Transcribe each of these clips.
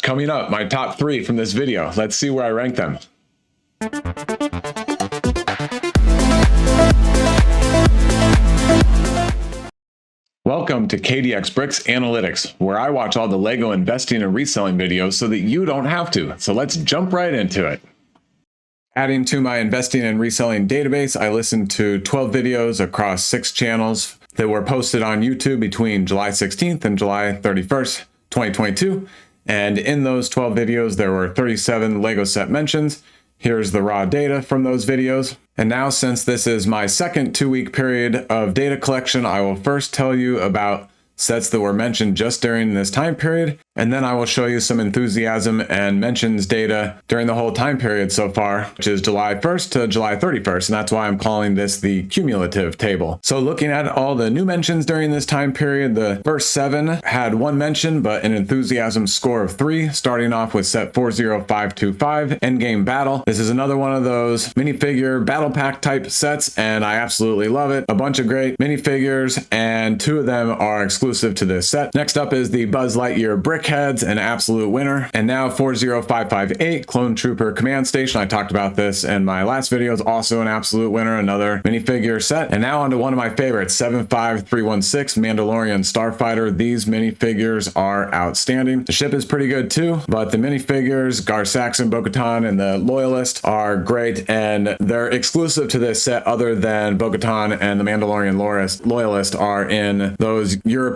Coming up, my top 3 from this video. Let's see where I rank them. Welcome to KDX Bricks Analytics, where I watch all the Lego investing and reselling videos so that you don't have to. So let's jump right into it. Adding to my investing and reselling database, I listened to 12 videos across 6 channels that were posted on YouTube between July 16th and July 31st, 2022. And in those 12 videos, there were 37 Lego set mentions. Here's the raw data from those videos. And now, since this is my second 2-week period of data collection, I will first tell you about sets that were mentioned just during this time period, and then I will show you some enthusiasm and mentions data during the whole time period so far, which is July 1st to July 31st, and that's why I'm calling this the cumulative table. So looking at all the new mentions during this time period, the first 7 had 1 mention, but an enthusiasm score of 3, starting off with set 40525, Endgame Battle. This is another one of those minifigure battle pack type sets, and I absolutely love it. A bunch of great minifigures, and 2 of them are exclusive to this set. Next up is the Buzz Lightyear Brickheads, an absolute winner. And now 40558, Clone Trooper Command Station. I talked about this in my last video. Is also an absolute winner, another minifigure set. And now onto one of my favorites, 75316, Mandalorian Starfighter. These minifigures are outstanding. The ship is pretty good too, but the minifigures, Gar Saxon, Bo-Katan, and the Loyalist are great, and they're exclusive to this set other than Bo-Katan and the Mandalorian Loyalist are in those European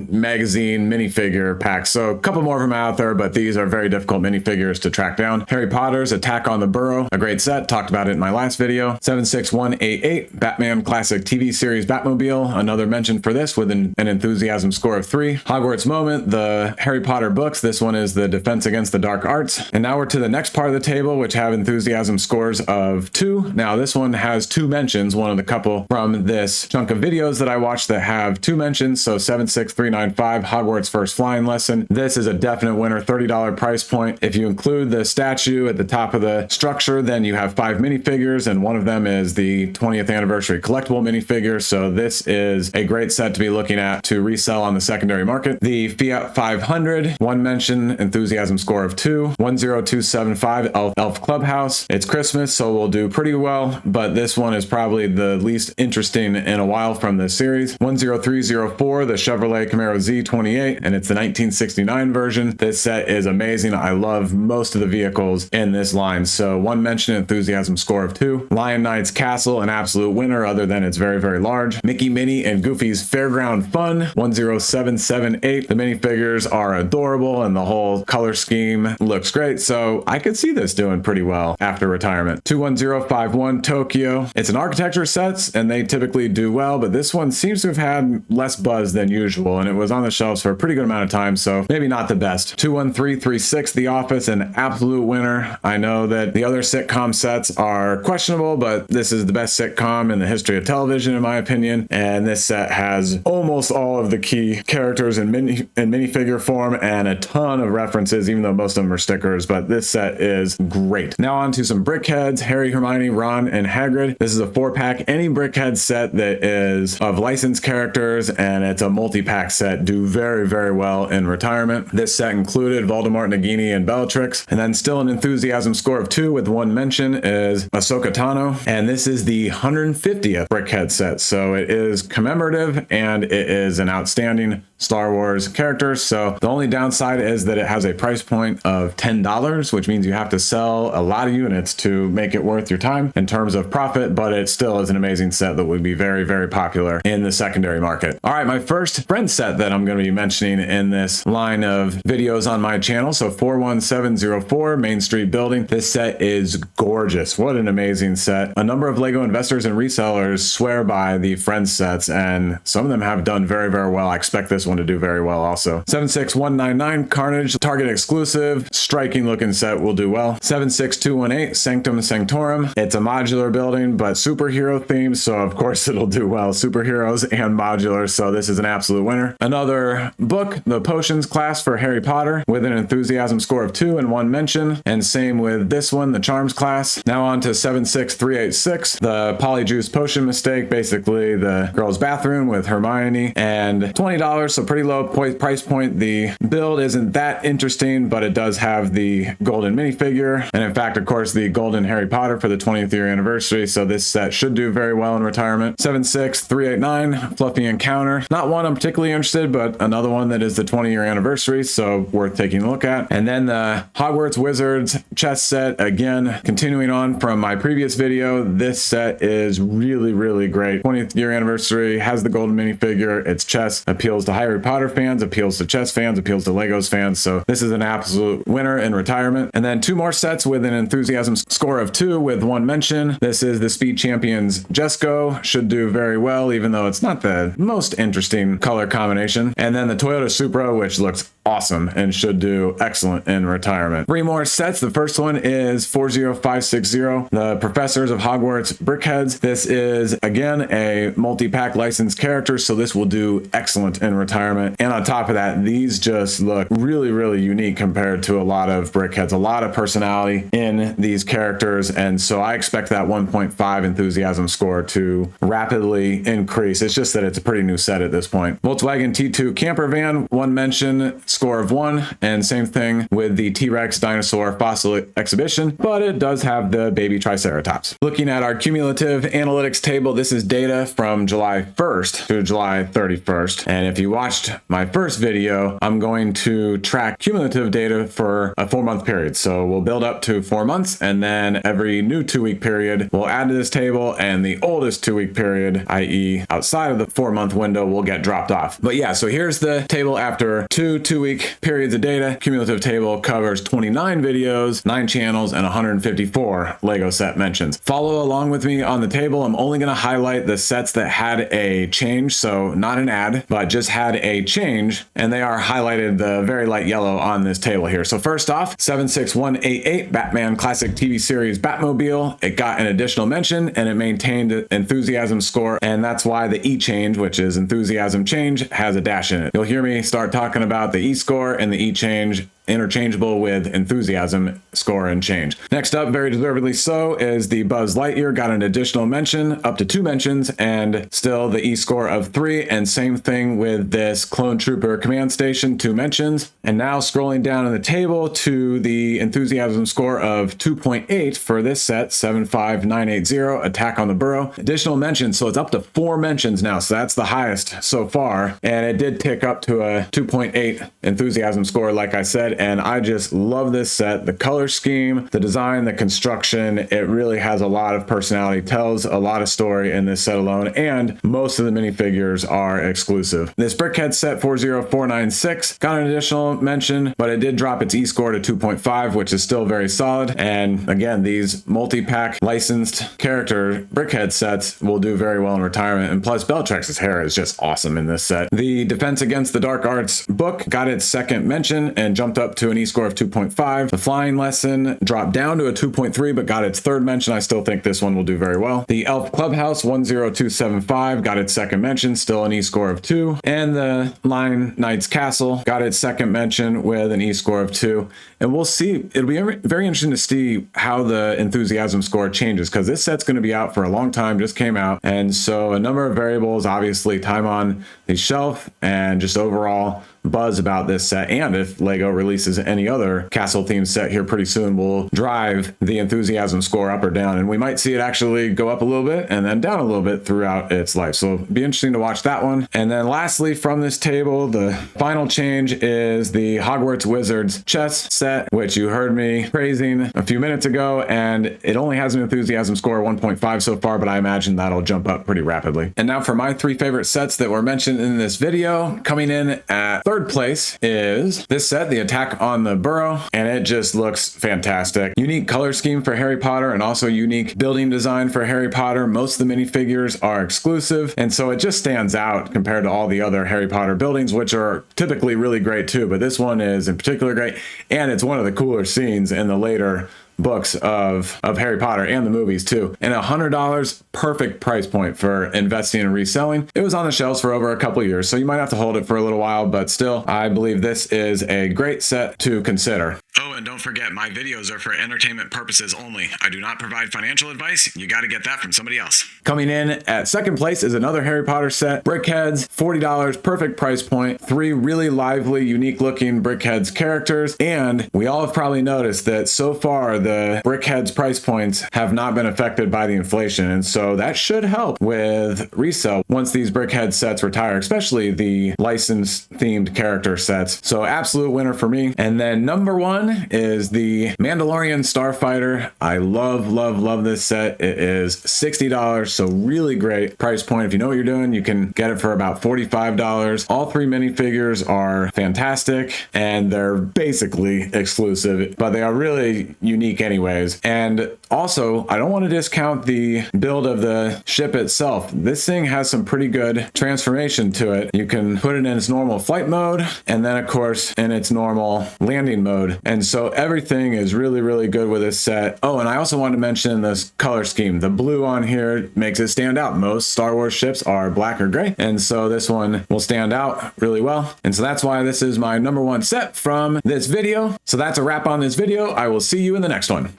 magazine minifigure packs. So a couple more of them out there, but these are very difficult minifigures to track down. Harry Potter's Attack on the Burrow, a great set. Talked about it in my last video. 76188, Batman Classic TV Series Batmobile. Another mention for this with an enthusiasm score of 3. Hogwarts Moment, the Harry Potter books. This one is the Defense Against the Dark Arts. And now we're to the next part of the table, which have enthusiasm scores of 2. Now this one has 2 mentions, one of the couple from this chunk of videos that I watched that have 2 mentions. So 76395, Hogwarts First Flying Lesson. This is a definite winner, $30 price point. If you include the statue at the top of the structure, then you have 5 minifigures, and one of them is the 20th anniversary collectible minifigure. So this is a great set to be looking at to resell on the secondary market. The Fiat 500, 1 mention, enthusiasm score of 2. 10275, Elf Clubhouse. It's Christmas, so we'll do pretty well, but this one is probably the least interesting in a while from this series. 10304, the Chevrolet Camaro Z28, and it's the 1969 version. This set is amazing. I love most of the vehicles in this line. So 1 mention, enthusiasm score of 2. Lion Knight's Castle, an absolute winner other than it's very, very large. Mickey, Minnie, and Goofy's Fairground Fun, 10778. The minifigures are adorable and the whole color scheme looks great. So I could see this doing pretty well after retirement. 21051, Tokyo. It's an architecture set and they typically do well, but this one seems to have had less buzz than usual, and it was on the shelves for a pretty good amount of time, so maybe not the best. 21336, The Office, an absolute winner. I know that the other sitcom sets are questionable, but this is the best sitcom in the history of television, in my opinion, and this set has almost all of the key characters in minifigure form and a ton of references, even though most of them are stickers, but this set is great. Now on to some Brickheads, Harry, Hermione, Ron, and Hagrid. This is a 4-pack. Any Brickhead set that is of licensed characters and it's a multi-pack set do very, very well in retirement. This set included Voldemort, Nagini, and Bellatrix. And then still an enthusiasm score of 2 with 1 mention is Ahsoka Tano. And this is the 150th Brickhead set. So it is commemorative and it is an outstanding Star Wars character. So the only downside is that it has a price point of $10, which means you have to sell a lot of units to make it worth your time in terms of profit, but it still is an amazing set that would be very, very popular in the secondary market. All right, my first friend set that I'm going to be mentioning in this line of videos on my channel. So 41704 Main Street Building. This set is gorgeous. What an amazing set. A number of Lego investors and resellers swear by the friend sets, and some of them have done very, very well. I expect this one to do very well also. 76199 Carnage, Target exclusive, striking looking set, will do well. 76218 Sanctum Sanctorum. It's a modular building, but superhero themed, so of course it'll do well. Superheroes and modular, so this is an absolute winner. Another book, the Potions class for Harry Potter, with an enthusiasm score of 2 and 1 mention, and same with this one, the Charms class. Now on to 76386, the Polyjuice Potion mistake, basically the girl's bathroom with Hermione, and $20, so pretty low price point. The build isn't that interesting, but it does have the golden minifigure. And in fact, of course, the golden Harry Potter for the 20th year anniversary. So this set should do very well in retirement. 76389, Fluffy Encounter. Not one I'm particularly interested, but another one that is the 20-year anniversary, so worth taking a look at. And then the Hogwarts Wizards chess set, again, continuing on from my previous video, this set is really, really great. 20th year anniversary, has the golden minifigure, it's chess, appeals to Harry Potter fans, appeals to chess fans, appeals to Legos fans, so this is an absolute winner in retirement. And then two more sets with an enthusiasm score of 2 with 1 mention. This is the Speed Champions Jesco, should do very well, even though it's not the most interesting color combination. And then the Toyota Supra, which looks awesome and should do excellent in retirement. 3 more sets. The first one is 40560, the Professors of Hogwarts Brickheads. This is, again, a multi-pack licensed character, so this will do excellent in retirement. And on top of that, these just look really, really unique compared to a lot of brickheads. A lot of personality in these characters, and so I expect that 1.5 enthusiasm score to rapidly increase. It's just that it's a pretty new set at this point. Volkswagen T2 camper van, 1 mention, score of 1, and same thing with the T-Rex dinosaur fossil exhibition, but it does have the baby triceratops. Looking at our cumulative analytics table, this is data from July 1st to July 31st. And if you watched my first video, I'm going to track cumulative data for a 4-month period. So we'll build up to 4 months, and then every new 2-week period we'll add to this table, and the oldest 2-week period, i.e. outside of the 4-month window, will get dropped off. But yeah, so here's the table after 2 2-week periods of data. Cumulative table covers 29 videos, 9 channels, and 154 Lego set mentions. Follow along with me on the table. I'm only going to highlight the sets that had a change, so not an ad, but just had a change, and they are highlighted the very light yellow on this table here. So first off, 76188 Batman Classic TV Series Batmobile. It got an additional mention, and it maintained enthusiasm score, and that's why the E change, which is enthusiasm change, has a dash in it. You'll hear me start talking about the E score and the E change interchangeable with enthusiasm score and change. Next up, very deservedly so, is the Buzz Lightyear. Got an additional mention, up to 2 mentions, and still the E score of 3. And same thing with this Clone Trooper Command Station, 2 mentions. And now scrolling down on the table to the enthusiasm score of 2.8 for this set, 75980 Attack on the Burrow. Additional mentions, so it's up to 4 mentions now, so that's the highest so far. And it did tick up to a 2.8 enthusiasm score, like I said, and I just love this set. The color scheme, the design, the construction, it really has a lot of personality, tells a lot of story in this set alone, and most of the minifigures are exclusive. This Brickhead set 40496 got an additional mention, but it did drop its E-score to 2.5, which is still very solid. And again, these multi-pack licensed character Brickhead sets will do very well in retirement, and plus Bellatrix's hair is just awesome in this set. The Defense Against the Dark Arts book got its 2nd mention and jumped up to an E-score of 2.5. The Flying Lesson dropped down to a 2.3, but got its 3rd mention. I still think this one will do very well. The Elf Clubhouse 10275 got its 2nd mention, still an E-score of 2. And the Lion Knight's Castle got its 2nd mention with an E-score of 2. And we'll see. It'll be very interesting to see how the enthusiasm score changes, because this set's going to be out for a long time, just came out. And so a number of variables, obviously time on the shelf and just overall buzz about this set, and if Lego releases any other castle themed set here pretty soon, will drive the enthusiasm score up or down, and we might see it actually go up a little bit and then down a little bit throughout its life. So it'll be interesting to watch that one. And then lastly, from this table, the final change is the Hogwarts Wizards chess set, which you heard me praising a few minutes ago, and it only has an enthusiasm score of 1.5 so far, but I imagine that'll jump up pretty rapidly. And now for my 3 favorite sets that were mentioned in this video. Coming in at 3rd place is this set, the Attack on the Burrow, and it just looks fantastic. Unique color scheme for Harry Potter, and also unique building design for Harry Potter. Most of the minifigures are exclusive, and so it just stands out compared to all the other Harry Potter buildings, which are typically really great too, but this one is in particular great, and it's one of the cooler scenes in the later books of Harry Potter and the movies too. And $100, perfect price point for investing and reselling. It was on the shelves for over a couple years, so you might have to hold it for a little while, but still, I believe this is a great set to consider. Oh, and don't forget, my videos are for entertainment purposes only. I do not provide financial advice. You got to get that from somebody else. Coming in at second place is another Harry Potter set. Brickheads, $40, perfect price point. 3 really lively, unique looking Brickheads characters. And we all have probably noticed that so far the Brickheads price points have not been affected by the inflation. And so that should help with resale once these Brickhead sets retire, especially the licensed themed character sets. So absolute winner for me. And then number 1 is the Mandalorian Starfighter. I love this set. It is $60, so really great price point. If you know what you're doing, you can get it for about $45. All 3 minifigures are fantastic, and they're basically exclusive, but they are really unique anyways. And also, I don't want to discount the build of the ship itself. This thing has some pretty good transformation to it. You can put it in its normal flight mode, and then of course in its normal landing mode. And so everything is really good with this set. Oh, and I also wanted to mention this color scheme. The blue on here makes it stand out. Most Star Wars ships are black or gray, and so this one will stand out really well. And so that's why this is my number 1 set from this video. So that's a wrap on this video. I will see you in the next one.